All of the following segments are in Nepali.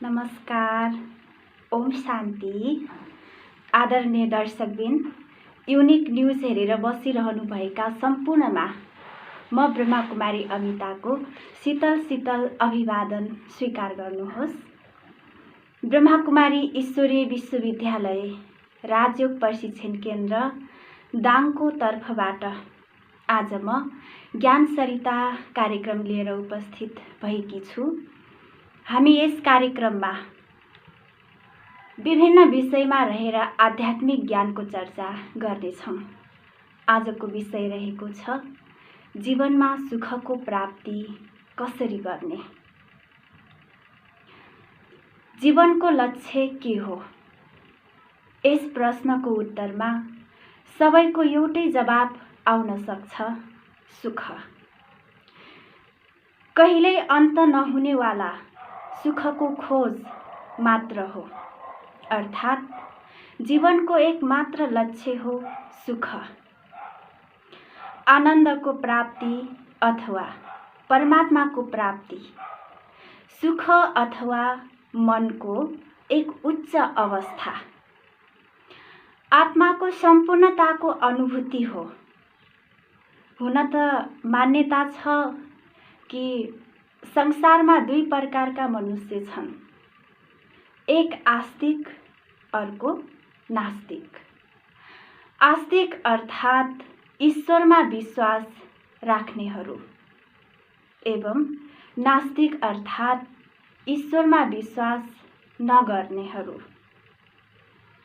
नमस्कार, ओम शान्ति। आदरणीय दर्शकबिन, युनिक न्युज हेरेर बसिरहनुभएका सम्पूर्णमा म ब्रह्माकुमारी अमिताको शीतल शीतल अभिवादन स्वीकार गर्नुहोस्। ब्रह्माकुमारी ईश्वरीय विश्वविद्यालय राजयोग प्रशिक्षण केन्द्र दाङको तर्फबाट आज म ज्ञान सरिता कार्यक्रम लिएर उपस्थित भएकी छु। हामी यस कार्यक्रममा विभिन्न विषयमा रहेर आध्यात्मिक ज्ञानको चर्चा गर्नेछौँ। आजको विषय रहेको छ जीवनमा सुखको प्राप्ति कसरी गर्ने। जीवनको लक्ष्य के हो? यस प्रश्नको उत्तरमा सबैको एउटै जवाब आउन सक्छ, सुख। कहिल्यै अन्त नहुनेवाला सुखको खोज मात्र हो, अर्थात् जीवनको एक मात्र लक्ष्य हो सुख। आनन्दको प्राप्ति अथवा परमात्माको प्राप्ति, सुख अथवा मनको एक उच्च अवस्था, आत्माको सम्पूर्णताको अनुभूति हो। हुन त मान्यता छ कि संसारमा दुई प्रकारका मनुष्य छन्, एक आस्तिक, अर्को नास्तिक। आस्तिक अर्थात् ईश्वरमा विश्वास राख्नेहरू एवं नास्तिक अर्थात् ईश्वरमा विश्वास नगर्नेहरू।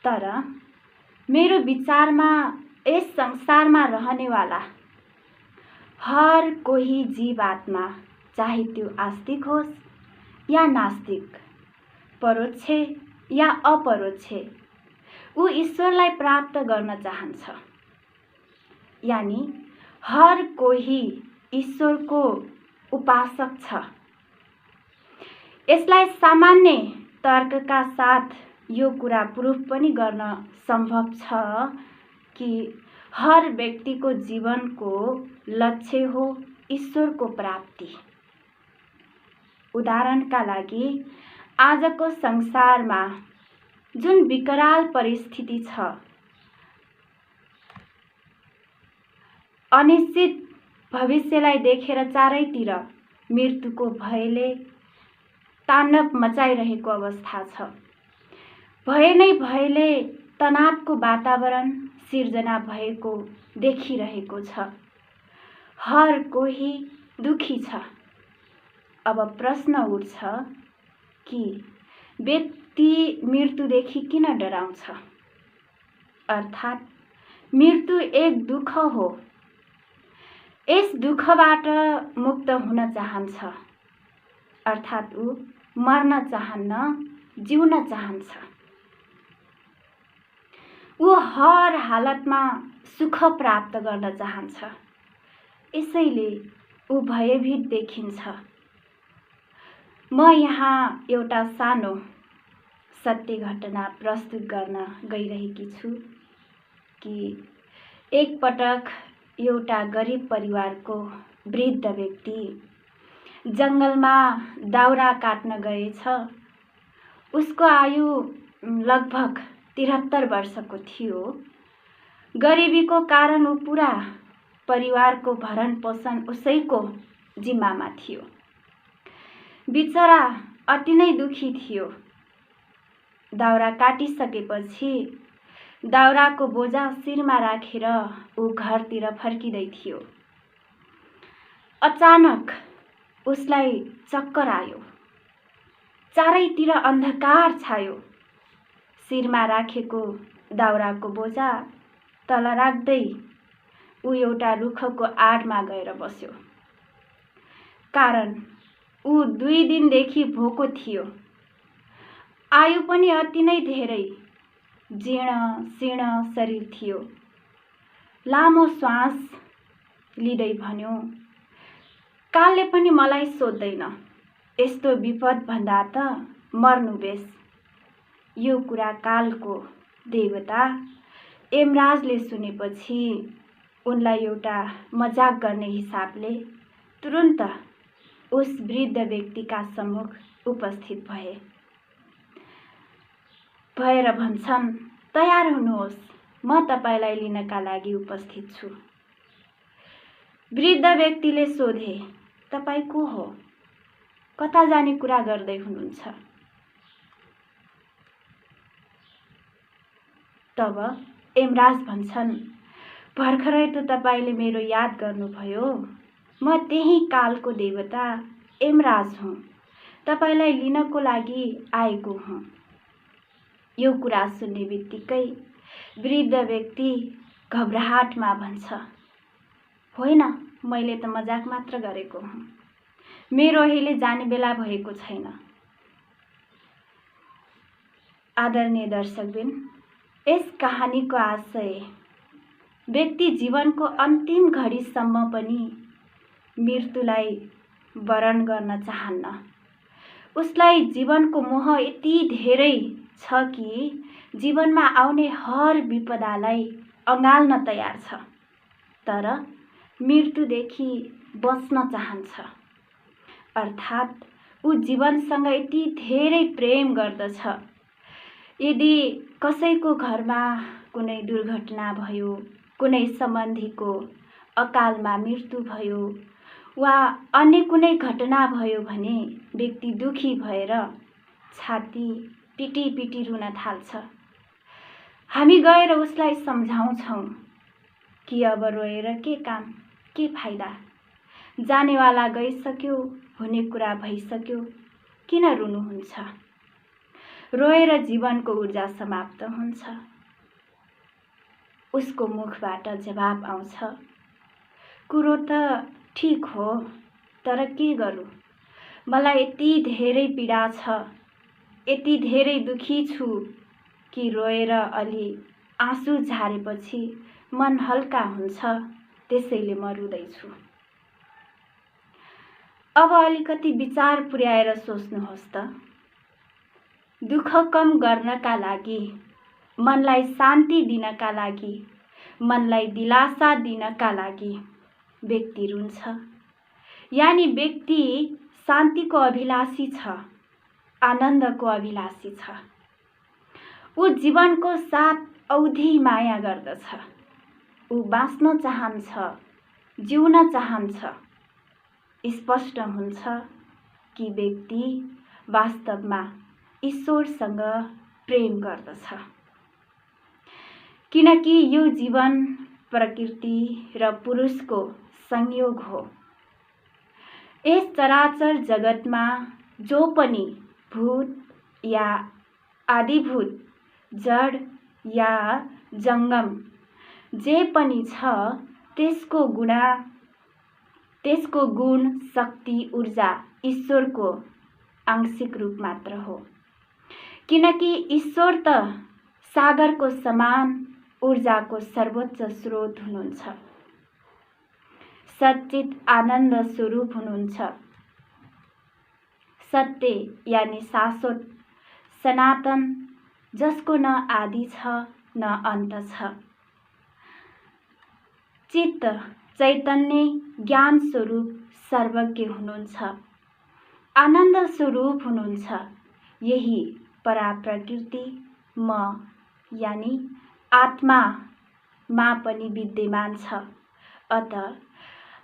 तर मेरो विचारमा यस संसारमा रहनेवाला हर कोही जीवात्मा, चाहे त्यो आस्तिक होस् या नास्तिक, परोक्ष या अपरोक्ष, ऊ ईश्वरलाई प्राप्त गर्न चाहन्छ। यानी हर कोही ईश्वरको उपासक छ। यसलाई सामान्य तर्कका साथ यो कुरा प्रुफ पनि गर्न सम्भव छ कि हर व्यक्तिको जीवनको लक्ष्य हो ईश्वरको प्राप्ति। उदाहरणका लागि आजको संसारमा जुन विकराल परिस्थिति छ, अनिश्चित भविष्यलाई देखेर चारैतिर मृत्युको भयले ताण्डव मचाइरहेको अवस्था छ। भय नै भयले तनावको वातावरण सिर्जना भएको देखिरहेको छ। हर कोही दुखी छ। अब प्रश्न उठ्छ कि व्यक्ति मृत्युदेखि किन डराउँछ? अर्थात् मृत्यु एक दुःख हो। यस दुःखबाट मुक्त हुन चाहन्छ, अर्थात् ऊ मर्न चाहन्न, जिउन चाहन्छ। ऊ हर हालतमा सुख प्राप्त गर्न चाहन्छ। यसैले ऊ भयभीत देखिन्छ। म यहाँ एउटा सानो सत्य घटना प्रस्तुत गर्न गइरहेकी छु कि एक पटक एउटा गरिब परिवारको वृद्ध व्यक्ति जङ्गलमा दाउरा काट्न गएछ। उसको आयु लगभग 73 वर्षको थियो। गरिबीको कारण ऊ पुरा परिवारको भरण पोषण उसैको जिम्मामा थियो। बिचरा अति नै दुखी थियो। दाउरा काटिसकेपछि दाउराको बोझा शिरमा राखेर ऊ घरतिर फर्किँदै थियो। अचानक उसलाई चक्कर आयो। चारैतिर अन्धकार छायो। शिरमा राखेको दाउराको बोझा तल राख्दै ऊ एउटा रुखको आडमा गएर बस्यो। कारण ऊ 2 दिनदेखि भोको थियो। आयु पनि अति नै धेरै, जीर्ण शीर्ण शरीर थियो। लामो श्वास लिँदै भन्यो, कालले पनि मलाई सोध्दैन, यस्तो विपद भन्दा त मर्नु बेस। यो कुरा कालको देवता यमराजले सुनेपछि उनलाई एउटा मजाक गर्ने हिसाबले तुरुन्त उस वृद्ध व्यक्तिका सम्मुख उपस्थित भए। भएर भन्छन्, तयार हुनुहोस्, म तपाईलाई लिनका लागि उपस्थित छु। वृद्ध व्यक्तिले सोधे, तपाईँ को हो? कता जाने कुरा गर्दै हुनुहुन्छ? तब यमराज भन्छन्, भर्खरै त तपाईले मेरो याद गर्नुभयो। म त्यही कालको देवता यमराज हुँ। तपाईलाई लिनको लागि आएको हुँ। यो कुरा सुन्ने बित्तिकै वृद्ध व्यक्ति घबराहटमा भन्छ, होइन, मैले त मजाक मात्र गरेको हुँ। मेरो अहिले जाने बेला भएको छैन। आदरणीय दर्शकबिन, यस कहानीको आशय व्यक्ति जीवनको अन्तिम घडीसम्म पनि मृत्युलाई वरण गर्न चाहन्न। उसलाई जीवनको मोह यति धेरै छ कि जीवनमा आउने हर विपदालाई अँगाल्न तयार छ, तर मृत्युदेखि बच्न चाहन्छ। अर्थात् ऊ जीवनसँग यति धेरै प्रेम गर्दछ। यदि कसैको घरमा कुनै दुर्घटना भयो, कुनै सम्बन्धीको अकालमा मृत्यु भयो वा अन्य कुनै घटना भयो भने व्यक्ति दुखी भएर छाती पिटी पिटी रुन थाल्छ। हामी गएर उसलाई सम्झाउँछौँ कि अब रोएर के काम, के फाइदा, जानेवाला गइसक्यो, हुने कुरा भइसक्यो, किन रुनुहुन्छ? रोएर जीवनको ऊर्जा समाप्त हुन्छ। उसको मुखबाट जवाब आउँछ, कुरो त ठीक हो, तर के गरौँ? मलाई यति धेरै पीडा छ, यति धेरै दुखी छु कि रोएर अलि आँसु झारेपछि मन हल्का हुन्छ, त्यसैले म रुँदैछु। अब अलिकति विचार पुर्याएर सोच्नुहोस् त। दुःख कम गर्नका लागि, मनलाई शान्ति दिनका लागि, मनलाई दिलासा दिनका लागि व्यक्ति रुन्छ। यानी व्यक्ति शान्तिको अभिलाषी छ, आनन्दको अभिलाषी छ। ऊ जीवनको साथ औधी माया गर्दछ। ऊ बाँच्न चाहन्छ, जिउन चाहन्छ। स्पष्ट हुन्छ कि व्यक्ति वास्तवमा ईश्वरसँग प्रेम गर्दछ, किनकि यो जीवन प्रकृति र पुरुषको संयोग हो। यस चराचर जगतमा जो पनि भूत या आदिभूत, जड या जंगम जे पनि छ, त्यसको गुण, शक्ति, ऊर्जा ईश्वरको आंशिक रूप मात्र हो। किनकि ईश्वर त सागरको समान ऊर्जाको सर्वोच्च स्रोत हुनुहुन्छ, सच्चित आनन्द स्वरूप हुनुहुन्छ। सत्य यानी शाश्वत, सनातन, जसको न आदि छ न अन्त छ। चित्त, चैतन्य, ज्ञान स्वरूप, सर्वज्ञ हुनुहुन्छ, आनन्द स्वरूप हुनुहुन्छ। यही पराप्रकृति म यानी आत्मामा पनि विद्यमान छ। अत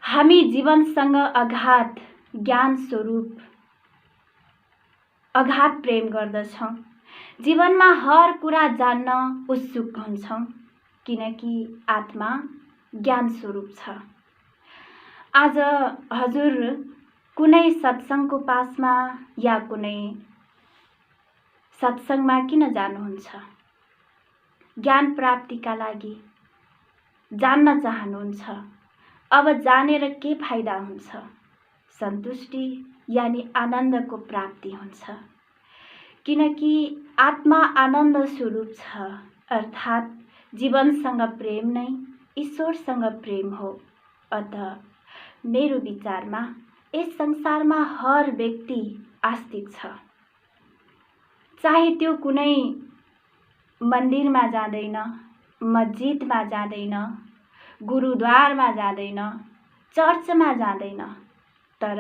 हामी जीवनसँग अगाध ज्ञान स्वरूप अगाध प्रेम गर्दछौँ। जीवनमा हर कुरा जान्न उत्सुक हुन्छौँ, किनकि आत्मा ज्ञान स्वरूप छ। आज हजुर कुनै सत्सङ्गको पासमा या कुनै सत्सङ्गमा किन जानुहुन्छ? ज्ञान प्राप्तिका लागि जान्न चाहनुहुन्छ। अब जानेर के फाइदा हुन्छ? सन्तुष्टि यानी आनन्दको प्राप्ति हुन्छ, किनकि आत्मा आनन्द स्वरूप छ। अर्थात् जीवनसँग प्रेम नै ईश्वरसँग प्रेम हो। अत मेरो विचारमा यस संसारमा हर व्यक्ति आस्तिक छ। चाहे त्यो कुनै मन्दिरमा जाँदैन, मस्जिदमा जाँदैन, गुरुद्वारमा जाँदैन, चर्चमा जाँदैन, तर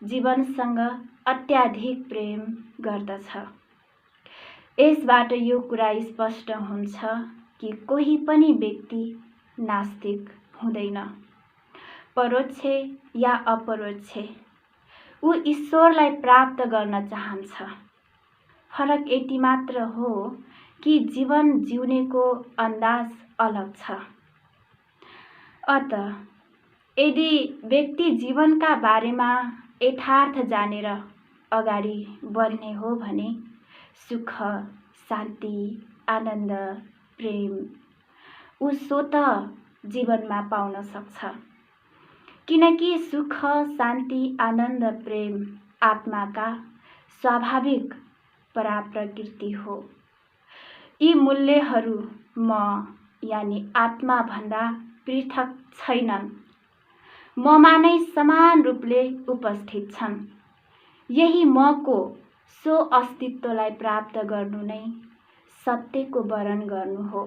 जीवनसँग अत्याधिक प्रेम गर्दछ। यसबाट यो कुरा स्पष्ट हुन्छ कि कोही पनि व्यक्ति नास्तिक हुँदैन। परोक्ष या अपरोक्ष ऊ ईश्वरलाई प्राप्त गर्न चाहन्छ। फरक यति मात्र हो कि जीवन जिउनेको अन्दाज अलग छ। अत यदि व्यक्ति जीवनका बारेमा यथार्थ जानेर अगाडि बढ्ने हो भने सुख, शान्ति, आनन्द, प्रेम ऊ स्वतः जीवनमा पाउन सक्छ। किनकि सुख, शान्ति, आनन्द, प्रेम आत्माका स्वाभाविक पराप्रकृति हो। यी मूल्यहरू म यानि आत्मा भन्दा पृथक छैनन्, ममा नै समान रूपले उपस्थित छन्। यही मको सो अस्तित्वलाई प्राप्त गर्नु नै सत्यको वरण गर्नु हो।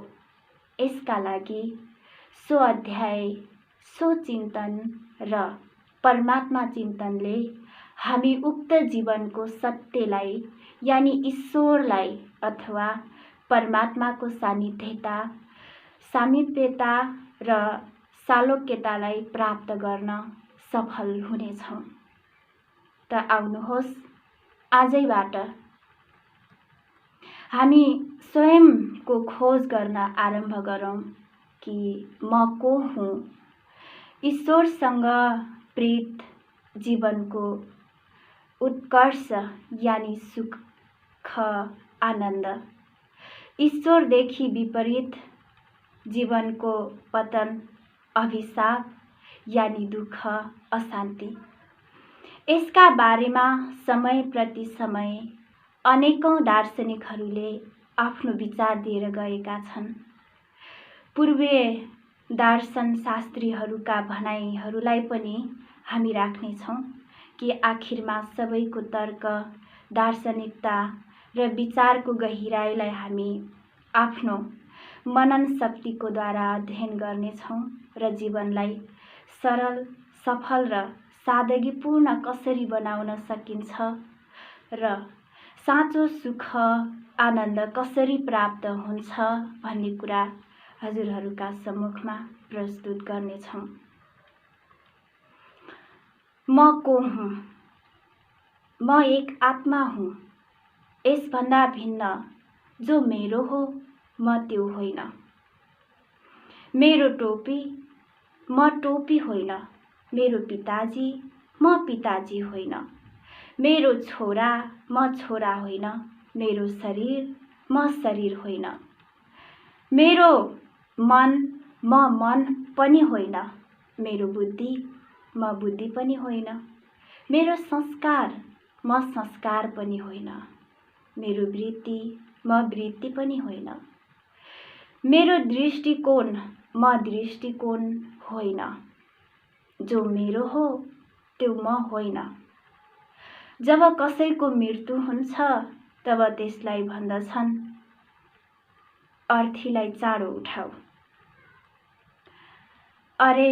यसका लागि सो अध्याय, सो चिन्तन र परमात्मा चिन्तनले हामी उक्त जीवनको सत्यलाई यानि ईश्वरलाई अथवा परमात्माको सान्निध्यता, सामिप्यता र सालोक्यतालाई प्राप्त गर्न सफल हुनेछौँ। त आउनुहोस् आजैबाट हामी स्वयंको खोज गर्न आरम्भ गरौँ कि म को हुँ। ईश्वरसँग प्रीत जीवनको उत्कर्ष यानि सुख, आनन्द, ईश्वरदेखि विपरीत जीवनको पतन, अभिशाप यानि दुःख, अशान्ति। यसका बारेमा समय प्रति समय अनेकौं दार्शनिकहरूले आफ्नो विचार दिएर गएका छन्। पूर्वीय दर्शन शास्त्रीहरूका भनाइहरूलाई पनि हामी राख्नेछौँ कि आखिरमा सबैको तर्क, दार्शनिकता र विचारको गहिराईलाई हामी आफ्नो मनन शक्तिको द्वारा अध्ययन गर्नेछौँ र जीवनलाई सरल, सफल र सादगीपूर्ण कसरी बनाउन सकिन्छ र साँचो सुख, आनन्द कसरी प्राप्त हुन्छ भन्ने कुरा हजुरहरूका सम्मुखमा प्रस्तुत गर्नेछौँ। म को हुँ? म एक आत्मा हुँ। यसभन्दा भिन्न जो मेरो हो म त्यो होइन। मेरो टोपी म टोपी होइन। मेरो पिताजी म पिताजी होइन। मेरो छोरा म छोरा होइन। मेरो शरीर म शरीर होइन। मेरो मन म मन पनि होइन। मेरो बुद्धि म बुद्धि पनि होइन। मेरो संस्कार म संस्कार पनि होइन। मेरो वृत्ति म वृत्ति पनि होइन। मेरो दृष्टिकोण म दृष्टिकोण होइन। जो मेरो हो त्यो म होइन। जब कसैको मृत्यु हुन्छ तब त्यसलाई भन्दछन् अर्थीलाई चाँडो उठाऊ। अरे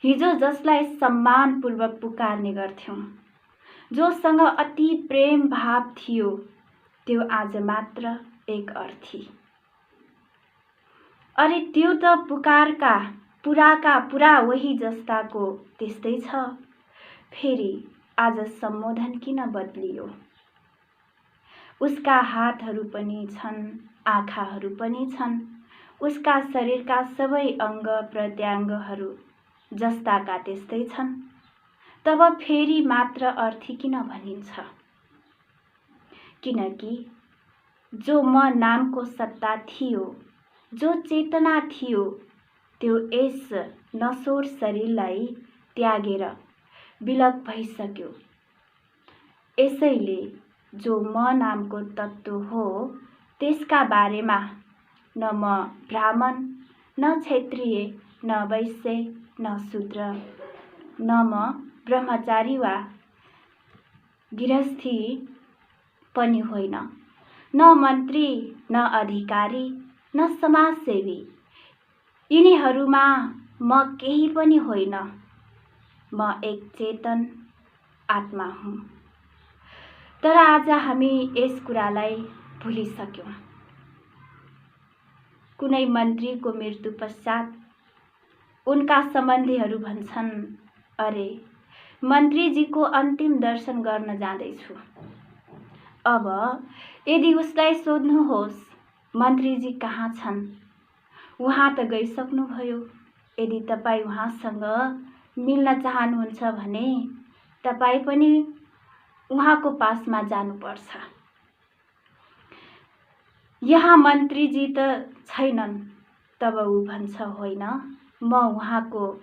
हिजो जसलाई सम्मानपूर्वक पुकार्ने गर्थ्यौं, जोसँग अति प्रेम भाव थियो, त्यो आज मात्र एक अर्थी। अरे त्यो त पुकारका पुराका पुरा वही जस्ताको त्यस्तै छ। फेरि आज सम्बोधन किन बदलियो? उसका हातहरू पनि छन्, आँखाहरू पनि छन्, उसका शरीरका सबै अङ्ग प्रत्यङ्गहरू जस्ताका त्यस्तै छन्। तब फेरि मात्र अर्थी किन भनिन्छ? किनकि जो म नामको सत्ता थियो, जो चेतना थियो, त्यो यस नश्वर शरीरलाई त्यागेर विलग भइसक्यो। यसैले जो म नामको तत्त्व हो त्यसका बारेमा न म ब्राह्मण, न क्षत्रिय, न वैश्य, न शूद्र, न म ब्रह्मचारी वा गृहस्थी पनि होइन, न मन्त्री, न अधिकारी, न समाजसेवी। यिनीहरूमा म केही पनि होइन। म एक चेतन आत्मा हुँ। तर आज हामी यस कुरालाई भुलिसक्यौँ। कुनै मन्त्रीको मृत्यु पश्चात उनका सम्बन्धीहरू भन्छन्, अरे मन्त्रीजीको अन्तिम दर्शन गर्न जाँदैछु। अब यदि उसलाई सोध्नुहोस् मन्त्रीजी कहाँ छन्, उहाँ त गइसक्नुभयो। यदि तपाईँ उहाँसँग मिल्न चाहनुहुन्छ भने तपाईँ पनि उहाँको पासमा जानुपर्छ। यहाँ मन्त्रीजी त छैनन्। तब ऊ भन्छ, होइन, म उहाँको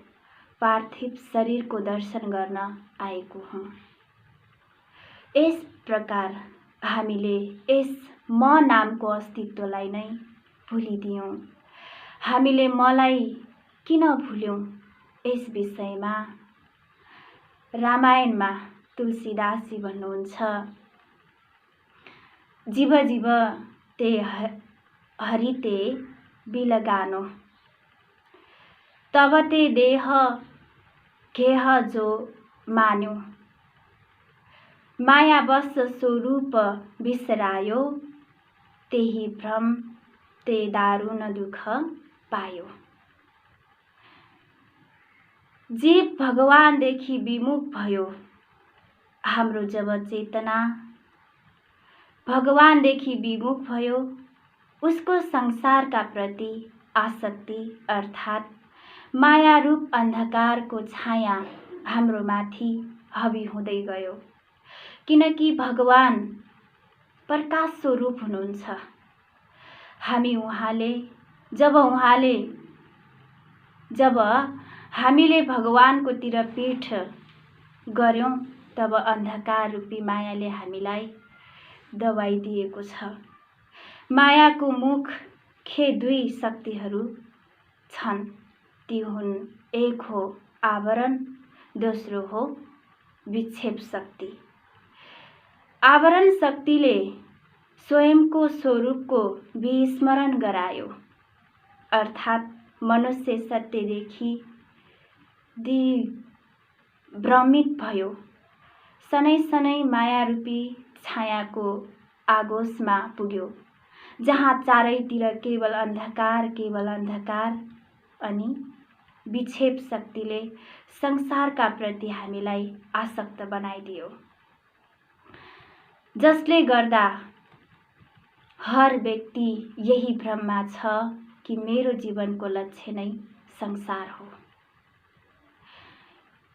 पार्थिव शरीरको दर्शन गर्न आएको हुँ। यस प्रकार हामीले यस म नामको अस्तित्वलाई नै भुलिदियौँ। हामीले मलाई किन भुल्यौँ? यस विषयमा रामायणमा तुलसीदासजी भन्नुहुन्छ, जीव जीव ते हरिते बिलगानो, तब ते देह घेह जो मान्यो, माया बस स्वरूप बिसरायो, तेही भ्रम ते दारुण दुःख पायो। जीव भगवानदेखि विमुख भयो। हाम्रो जब चेतना भगवानदेखि विमुख भयो, उसको संसारका प्रति आसक्ति अर्थात् मायारूप अन्धकारको छाया हाम्रो माथि हावी हुँदै गयो। किनकि भगवान प्रकाश स्वरूप हुनुहुन्छ। जब हामीले भगवानको पीठ गर्यौं, तब अन्धकार रूपी मायाले हामीलाई दबाइदिएको छ। मायाको मुख्य दुई शक्तिहरू छन्। ती हुन्, एक हो आवरण, दोस्रो हो विक्षेप शक्ति। आवरण शक्तिले स्वयंको स्वरूपको विस्मरण गरायो, अर्थात् मनुष्य सत्यदेखि दिग्भ्रमित भयो। सनै सनै मायारूपी छायाको आगोशमा पुग्यो, जहाँ चारैतिर केवल अन्धकार। अनि विक्षेप शक्तिले संसारका प्रति हामीलाई आसक्त बनाइदियो, जसले गर्दा हर व्यक्ति यही भ्रममा छ कि मेरो जीवनको लक्ष्य नै संसार हो।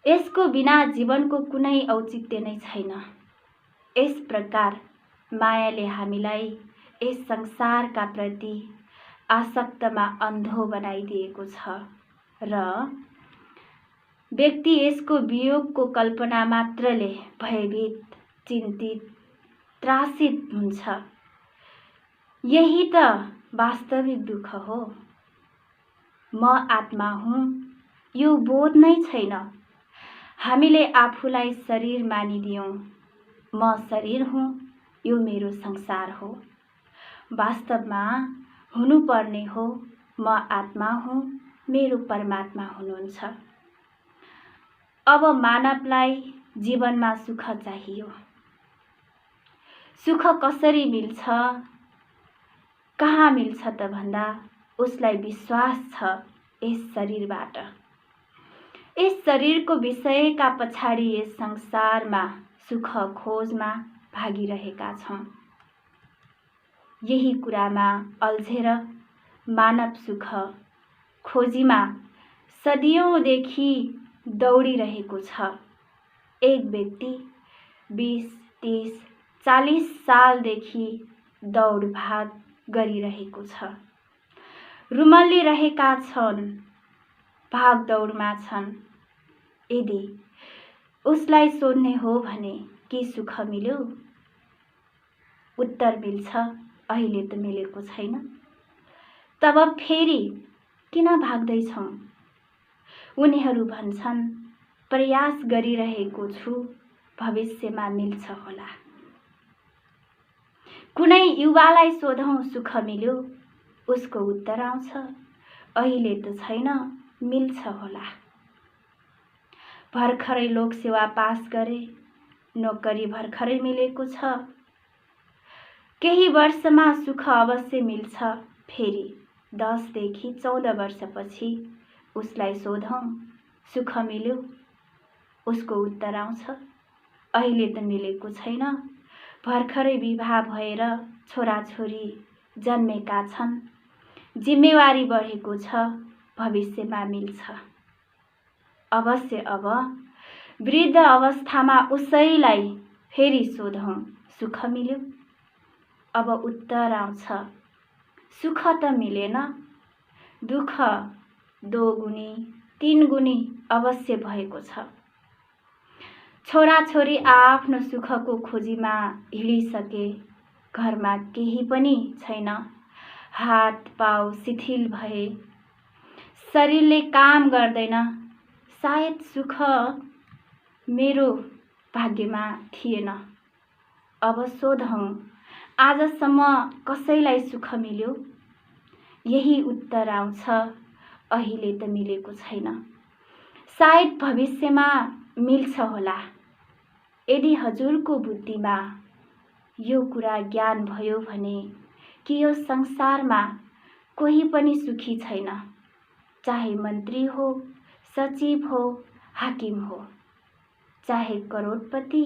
यसको बिना जीवनको कुनै औचित्य नै छैन। यस प्रकार मायाले हामीलाई यस संसारका प्रति आसक्तमा अन्धो बनाइदिएको छ र व्यक्ति यसको वियोगको कल्पना मात्रले भयभीत, चिन्तित, त्रासित हुन्छ। यही त वास्तविक दुःख हो। म आत्मा हुँ, यो बोध नै छैन। हामीले आफूलाई शरीर मानिदियौँ। म शरीर हुँ, यो मेरो संसार हो। वास्तवमा हुनुपर्ने हो, म आत्मा हुँ, मेरो परमात्मा हुनुहुन्छ। अब मानवलाई जीवनमा सुख चाहियो। सुख कसरी मिल्छ, कहाँ मिल्छ त भन्दा उसलाई विश्वास छ यस शरीरबाट। यस शरीरको विषयका पछाडि यस संसारमा सुख खोजमा भागिरहेका छौँ। यही कुरामा अल्झेर मानव सुख खोजीमा सदियौँदेखि दौडिरहेको छ। एक व्यक्ति 20, 30, 40 सालदेखि दौडभाग गरिरहेको छ। रुमल्लिरहेका छन्, भागदौडमा छन्। यदि उसलाई सोध्ने हो भने के सुख मिल्यो? उत्तर मिल्छ, अहिले त मिलेको छैन। तब फेरि किन भाग्दैछौँ? उनीहरू भन्छन्, प्रयास गरिरहेको छु, भविष्यमा मिल्छ होला। कुनै युवालाई सोधौँ सुख मिल्यो? उसको उत्तर आउँछ, अहिले त छैन, मिल्छ होला। भर्खरै लोकसेवा पास गरे, नोकरी भर्खरै मिलेको छ। केही वर्षमा सुख अवश्य मिल्छ। फेरि 10 देखि 14 वर्षपछि उसलाई सोधौँ, सुख मिल्यो? उसको उत्तर आउँछ, अहिले त मिलेको छैन। भर्खरै विवाह भएर छोराछोरी जन्मेका छन्, जिम्मेवारी बढेको छ, भविष्यमा मिल्छ। अवश्य अब वृद्ध अवस्थामा उसैलाई फेरि सोधौँ, सुख मिल्यो? अब उत्तर आउँछ, सुख त मिलेन, दुःख 2 गुणी 3 गुणी अवश्य भएको छ। छोराछोरी आफ्नो सुखको खोजीमा हिँडिसके, घरमा केही पनि छैन, हात पाउ शिथिल भए, शरीरले काम गर्दैन। सायद सुख मेरो भाग्यमा थिएन। अब सोधौँ, आजसम्म कसैलाई सुख मिल्यो? यही उत्तर आउँछ, अहिले त मिलेको छैन, सायद भविष्यमा मिल्छ होला। यदि हजुरको बुद्धिमा यो कुरा ज्ञान भयो भने कि यो संसारमा कोही पनि सुखी छैन, चाहे मन्त्री हो, सचिव हो, हाकिम हो, चाहे करोडपति,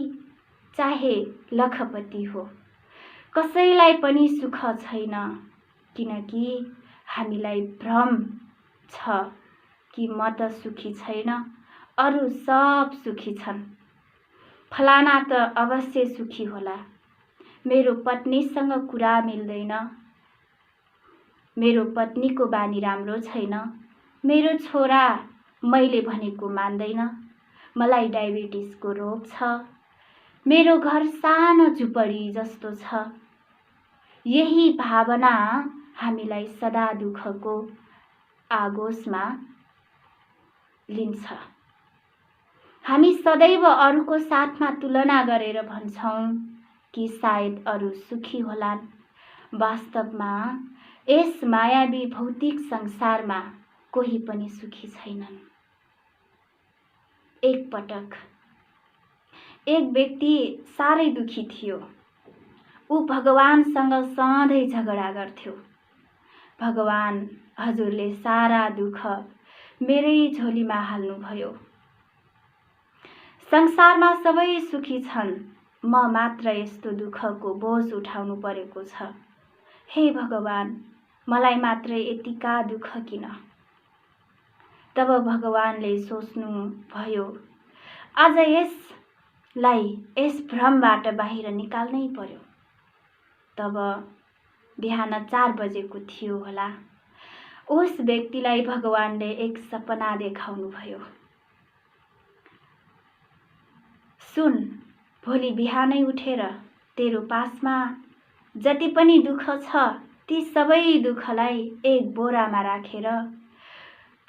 चाहे लखपति हो, कसैलाई पनि सुख छैन। किनकि हामीलाई भ्रम छ कि म त सुखी छैन, अरू सब सुखी छन्, फलाना त अवश्य सुखी होला, मेरो पत्नीसँग कुरा मिल्दैन, मेरो पत्नीको बानी राम्रो छैन, मेरो छोरा मैले भनेको मान्दैन, मलाई डायबिटिसको रोग छ, मेरो घर सानो झुपडी जस्तो छ। यही भावना हामीलाई सदा दुःखको आगोशमा लिन्छ। हामी सदैव अरूको साथमा तुलना गरेर भन्छौँ कि सायद अरू सुखी होलान्। वास्तवमा यस मायावी भौतिक संसारमा कोही पनि सुखी छैनन्। एक पटक एक व्यक्ति साह्रै दुखी थियो। ऊ भगवानसँग सधैँ झगडा गर्थ्यो। भगवान, हजुरले सारा दुःख मेरै झोलीमा हाल्नुभयो। संसारमा सबै सुखी छन्, म मात्र यस्तो दुःखको बोझ उठाउनु परेको छ। हे भगवान, मलाई मात्र यतिका दुःख किन? तब भगवानले सोच्नु भयो, आज यसलाई यस भ्रमबाट बाहिर निकाल्नै पर्यो। तब बिहान 4 बजेको थियो होला। उस व्यक्तिलाई भगवानले एक सपना देखाउनु भयो। सुन, भोलि बिहानै उठेर तेरो पासमा जति पनि दुःख छ, ती सबै दुःखलाई एक बोरामा राखेर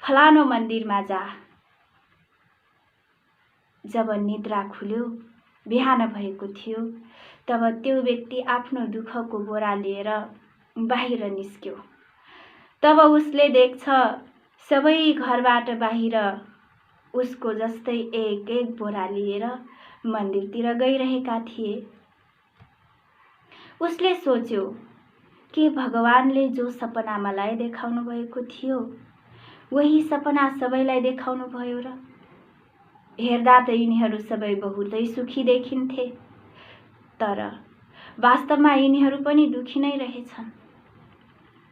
फलानो मन्दिरमा जा। जब निद्रा खुल्यो, बिहान भएको थियो, तब त्यो व्यक्ति आफ्नो दुःखको बोरा लिएर बाहिर निस्क्यो। तब उसले देख्छ सबै घरबाट बाहिर उसको जस्तै एक एक बोरा लिएर मन्दिरतिर गइरहेका थिए। उसले सोच्यो, के भगवानले जो सपना मलाई देखाउनु भएको थियो, वही सपना सबैलाई देखाउनु भयो र? हेर्दा त यिनीहरू सबै बहुतै सुखी देखिन्थे, तर वास्तवमा यिनीहरू पनि दुखी नै रहेछन्।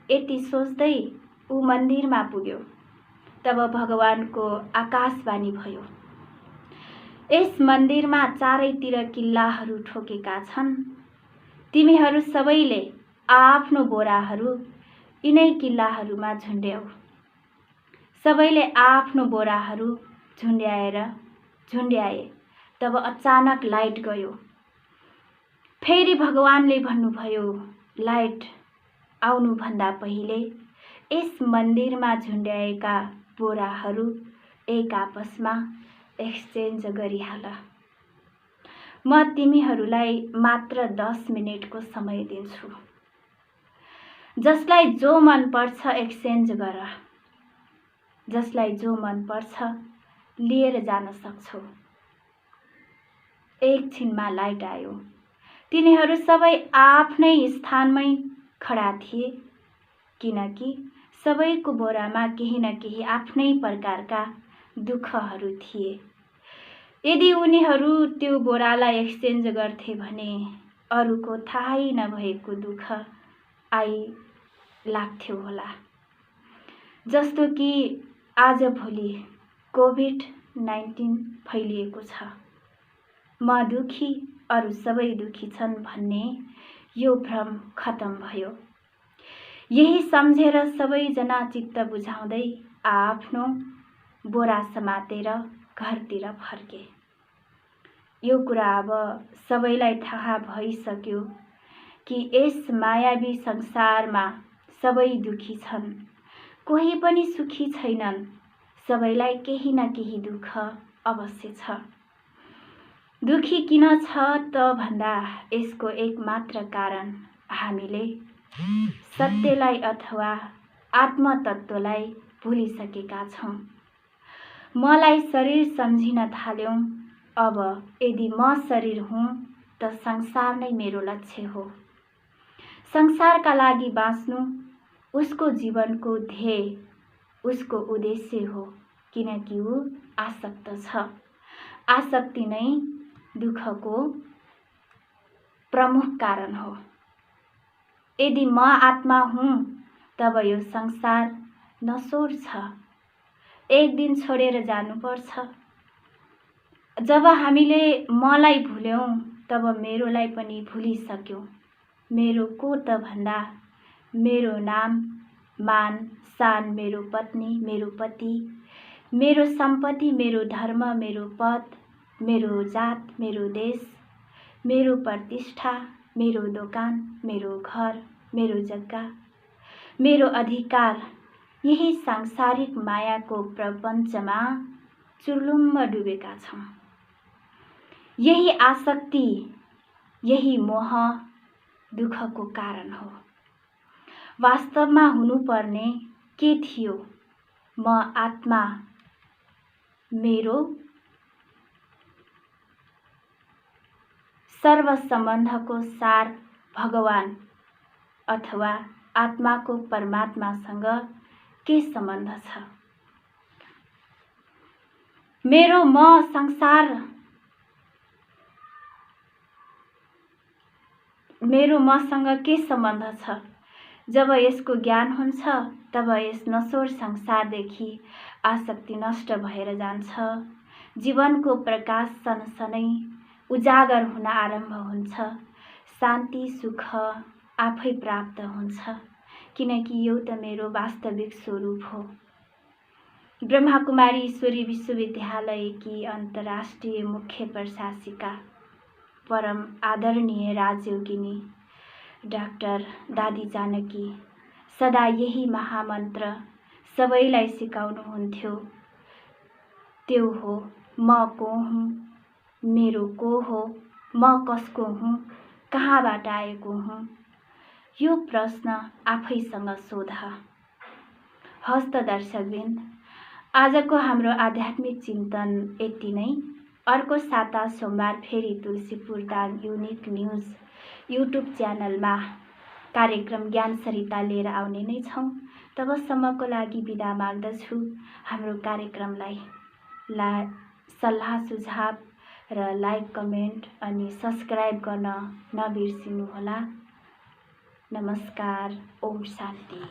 यति सोच्दै ऊ मन्दिरमा पुग्यो। तब भगवानको आकाशवाणी भयो, यस मन्दिरमा चारैतिर किल्लाहरू ठोकेका छन्। तिमीहरू सबैले आफ्नो बोराहरू यिनै किल्लाहरूमा झुन्ड्याऊ। सबैले आफ्नो बोराहरू झुन्ड्याए। तब अचानक लाइट गयो। फेरि भगवानले भन्नुभयो, लाइट आउनुभन्दा पहिले यस मन्दिरमा झुन्ड्याएका बोराहरू एक आपसमा एक्सचेन्ज गरिहाल। म तिमीहरूलाई मात्र 10 मिनेटको समय दिन्छु। जसलाई जो मन पर्छ एक्सचेन्ज गर। जसलाई जो मन पर्छ लिएर जान सक्छौ। एकछिनमा लाइट आयो। तिनीहरू सबै आफ्नै स्थानमै खडा थिए, किनकि सबैको बोरामा केही न केही आफ्नै प्रकारका दुःखहरू थिए। यदि उनीहरू त्यो बोरालाई एक्सचेन्ज गर्थे भने अरूको थाहै नभएको दुःख लाग्थ्यो होला। जस्तो कि आजभोलि कोभिड-19 फैलिएको छ। म दुखी, अरू सबै दुखी छन् भन्ने यो भ्रम खतम भयो। यही सम्झेर सबैजना चित्त बुझाउँदै आफ्नो बोरा समातेर घरतिर फर्के। यो कुरा अब सबैलाई थाहा भइसक्यो कि यस मायावी संसारमा सबै दुखी छन्, कोही पनि सुखी छैनन्। सबैलाई केही न केही दुःख अवश्य छ। दुखी किन छ त भन्दा यसको एकमात्र कारण हामीले सत्यलाई अथवा आत्मतत्त्वलाई भुलिसकेका छौँ। मलाई शरीर सम्झिन थाल्यौँ। अब यदि म शरीर हुँ त संसार नै मेरो लक्ष्य हो। संसारका लागि बाँच्नु उसको जीवनको ध्येय, उसको उद्देश्य हो, किनकि ऊ आसक्त छ। आसक्ति नै दुःखको प्रमुख कारण हो। यदि म आत्मा हुँ तब यो संसार नश्वर छ, एक दिन छोडेर जानुपर्छ। जब हामीले मलाई भुल्यौँ तब मेरोलाई पनि भुलिसक्यौँ। मेरो को त भन्दा मेरो नाम, मान, शान, मेरो पत्नी, मेरो पति, मेरो सम्पत्ति, मेरो धर्म, मेरो पद, मेरो जात, मेरो देश, मेरो प्रतिष्ठा, मेरो दोकान, मेरो घर, मेरो जग्गा, मेरो अधिकार, यही सांसारिक मायाको प्रपञ्चमा चुर्लुम्म डुबेका छौँ। यही आसक्ति, यही मोह दुःखको कारण हो। वास्तवमा हुनुपर्ने के थियो? म आत्मा, मेरो सर्व सम्बन्धको सार भगवान अथवा आत्माको परमात्मासँग के सम्बन्ध छ? मेरो मसँग के सम्बन्ध छ? जब यसको ज्ञान हुन्छ तब यस नश्वर संसारदेखि आसक्ति नष्ट भएर जान्छ। जीवनको प्रकाश सनसनै उजागर हुन आरम्भ हुन्छ। शान्ति, सुख आफै प्राप्त हुन्छ, किनकि यो त मेरो वास्तविक स्वरूप हो। ब्रह्माकुमारी ईश्वरी विश्वविद्यालयकी अन्तर्राष्ट्रिय मुख्य प्रशासिका परम आदरणीय राजयोगिनी डाक्टर दादी जानकी सदा यही महामन्त्र सबैलाई सिकाउनुहुन्थ्यो। त्यो हो, म को हुँ, मेरो को हो, म कसको हुँ, कहाँबाट आएको हुँ? यो प्रश्न आफैसँग सोध। हस्त दर्शकवृन्द, आजको हाम्रो आध्यात्मिक चिन्तन यति नै। अर्को साता सोमबार फेरि Tulsipur Dang unique news YouTube च्यानलमा कार्यक्रम ज्ञान सरिता लिएर आउने नै छौँ। तबसम्मको लागि बिदा माग्दछु। हाम्रो कार्यक्रमलाई सल्लाह सुझाव र लाइक, कमेन्ट अनि सब्स्क्राइब गर्न नबिर्सिनुहोला। नमस्कार। ओम शान्ति।